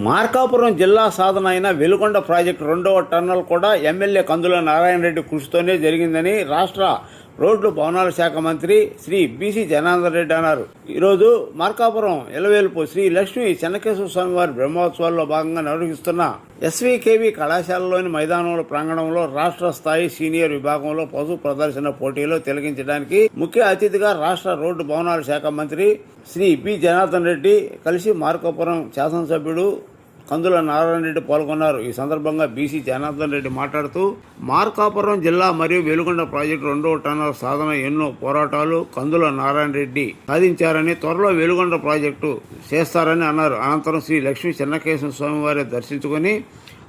మార్కాపురం జిల్లా సాధన అయిన వెలుగొండ ప్రాజెక్టు రెండవ టన్నల్ కూడా ఎమ్మెల్యే కందుల నారాయణ రెడ్డి కృషితోనే జరిగిందని రాష్ట్ర రోడ్లు భవనాల శాఖ మంత్రి శ్రీ బీసీ జనార్దన్ రెడ్డి అన్నారు. ఈరోజు మార్కాపురం ఎలవేలుపు శ్రీ లక్ష్మీ చెన్నకేశ్వర స్వామి వారి బ్రహ్మోత్సవాల్లో భాగంగా నిర్వహిస్తున్న ఎస్వీకేవి కళాశాలలోని మైదానంలో ప్రాంగణంలో రాష్ట్ర స్థాయి సీనియర్ విభాగంలో పశు ప్రదర్శన పోటీలో తిలకించడానికి ముఖ్య అతిథిగా రాష్ట్ర రోడ్డు భవనాల శాఖ మంత్రి శ్రీ బి జనార్దన్ రెడ్డి కలిసి మార్కాపురం శాసనసభ్యుడు కందుల నారాయణ రెడ్డి పాల్గొన్నారు. ఈ సందర్భంగా బీసీ జనార్దన్ రెడ్డి మాట్లాడుతూ మార్కాపురం జిల్లా మరియు వెలుగొండ ప్రాజెక్టు రెండవ టన్నల్ సాధన ఎన్నో పోరాటాలు కందుల నారాయణ రెడ్డి సాధించారని, త్వరలో వెలుగొండ ప్రాజెక్టు చేస్తారని అన్నారు. అనంతరం శ్రీ లక్ష్మీ చెన్నకేశ్వర స్వామి వారి దర్శించుకొని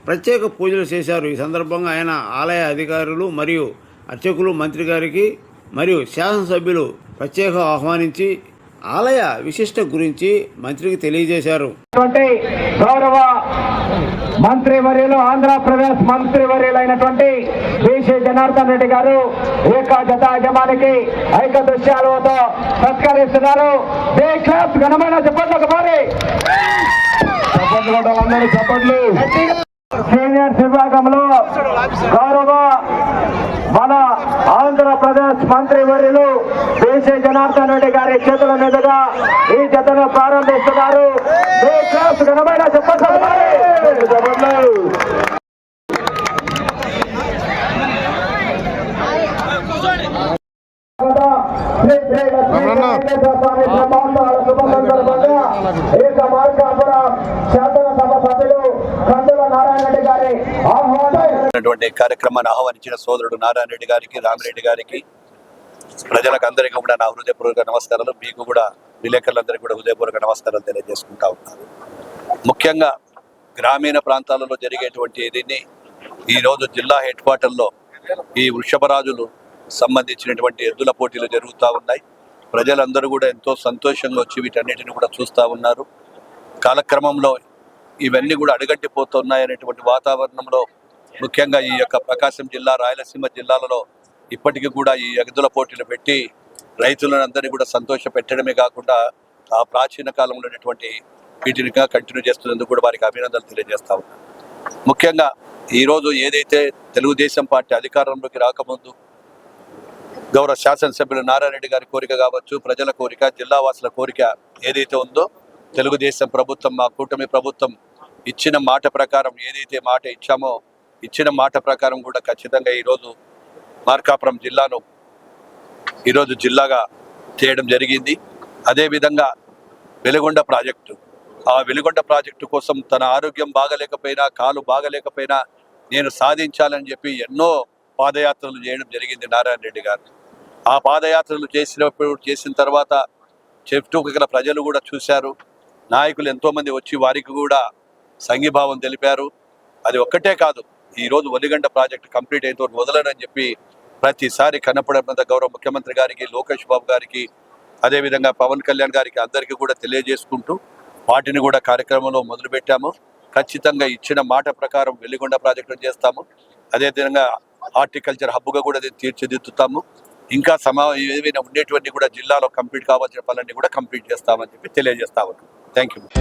ప్రత్యేక పూజలు చేశారు. ఈ సందర్భంగా ఆయన ఆలయ అధికారులు మరియు అర్చకులు మంత్రి గారికి మరియు శాసనసభ్యులు ప్రత్యేక ఆహ్వానించి ఆలయ విశిష్ట గురించి మంత్రికి తెలియజేశారు. గౌరవ మంత్రివర్యులు ఆంధ్రప్రదేశ్ మంత్రివర్యులైనటువంటి బీసీ జనార్దన్ రెడ్డి గారు ఏక జత యజమానికి ఐక దృశ్యాలతో సత్కరిస్తున్నారు. ఘనమైన చెప్పండి మరి చెప్పండి. సీనియర్స్ విభాగంలో గౌరవ మన ఆంధ్రప్రదేశ్ మంత్రివర్యులు బీసీ జనార్దన్ రెడ్డి గారి చేతుల మీదుగా ఈ జతను ప్రారంభిస్తున్నారు. ఘనమైన చెప్పండి. కార్యక్రమాన్ని ఆహ్వానించిన సోదరుడు నారాయణ రెడ్డి గారికి, రామిరెడ్డి గారికి, ప్రజలకు అందరికీ కూడా నా హృదయపూర్వక నమస్కారాలు. మీకు కూడా విలేకరులందరికీ కూడా హృదయపూర్వక నమస్కారాలు తెలియజేసుకుంటా ఉన్నాను. ముఖ్యంగా గ్రామీణ ప్రాంతాలలో జరిగేటువంటి దీన్ని ఈరోజు జిల్లా హెడ్ క్వార్టర్లో ఈ వృషభరాజులు సంబంధించినటువంటి ఎద్దుల పోటీలు జరుగుతూ ఉన్నాయి. ప్రజలందరూ కూడా ఎంతో సంతోషంగా వచ్చి వీటన్నిటిని కూడా చూస్తూ ఉన్నారు. కాలక్రమంలో ఇవన్నీ కూడా అడుగంటిపోతున్నాయి అనేటువంటి వాతావరణంలో ముఖ్యంగా ఈ యొక్క ప్రకాశం జిల్లా, రాయలసీమ జిల్లాలలో ఇప్పటికీ కూడా ఈ ఎద్దుల పోటీలు పెట్టి రైతులను అందరినీ కూడా సంతోష పెట్టడమే కాకుండా ఆ ప్రాచీన కాలంలో ఉన్నటువంటి వీటిని కంటిన్యూ చేస్తున్నందుకు కూడా వారికి అభినందనలు తెలియజేస్తా ఉన్నాను. ముఖ్యంగా ఈరోజు ఏదైతే తెలుగుదేశం పార్టీ అధికారంలోకి రాకముందు గౌరవ శాసనసభ్యులు నారాయణ రెడ్డి గారి కోరిక కావచ్చు, ప్రజల కోరిక, జిల్లావాసుల కోరిక ఏదైతే ఉందో, తెలుగుదేశం ప్రభుత్వం, మా కూటమి ప్రభుత్వం ఇచ్చిన మాట ప్రకారం ఏదైతే మాట ఇచ్చామో ఇచ్చిన మాట ప్రకారం కూడా ఖచ్చితంగా ఈరోజు మార్కాపురం జిల్లాను ఈరోజు జిల్లాగా చేయడం జరిగింది. అదేవిధంగా వెలుగొండ ప్రాజెక్టు, ఆ వెలుగొండ ప్రాజెక్టు కోసం తన ఆరోగ్యం బాగలేకపోయినా, కాలు బాగలేకపోయినా నేను సాధించాలని చెప్పి ఎన్నో పాదయాత్రలు చేయడం జరిగింది నారాయణ రెడ్డి గారు. ఆ పాదయాత్రలు చేసిన తర్వాత చుట్టుపక్కల ప్రజలు కూడా చూశారు. నాయకులు ఎంతోమంది వచ్చి వారికి కూడా సంఘీభావం తెలిపారు. అది ఒక్కటే కాదు, ఈరోజు వెలుగొండ ప్రాజెక్టు కంప్లీట్ అయితే వదలనని చెప్పి ప్రతిసారి కనపడినంత గౌరవ ముఖ్యమంత్రి గారికి, లోకేష్ బాబు గారికి, అదేవిధంగా పవన్ కళ్యాణ్ గారికి అందరికీ కూడా తెలియజేసుకుంటూ వాటిని కూడా కార్యక్రమంలో మొదలుపెట్టాము. ఖచ్చితంగా ఇచ్చిన మాట ప్రకారం వెలుగొండ ప్రాజెక్టును చేస్తాము. అదేవిధంగా హార్టికల్చర్ హబ్గా కూడా తీర్చిదిద్దుతాము. ఇంకా ఏవైనా ఉండేటువంటి కూడా జిల్లాలో కంప్లీట్ కావాల్సిన పనులన్నీ కూడా కంప్లీట్ చేస్తామని చెప్పి తెలియజేస్తా ఉన్నాం. Thank you.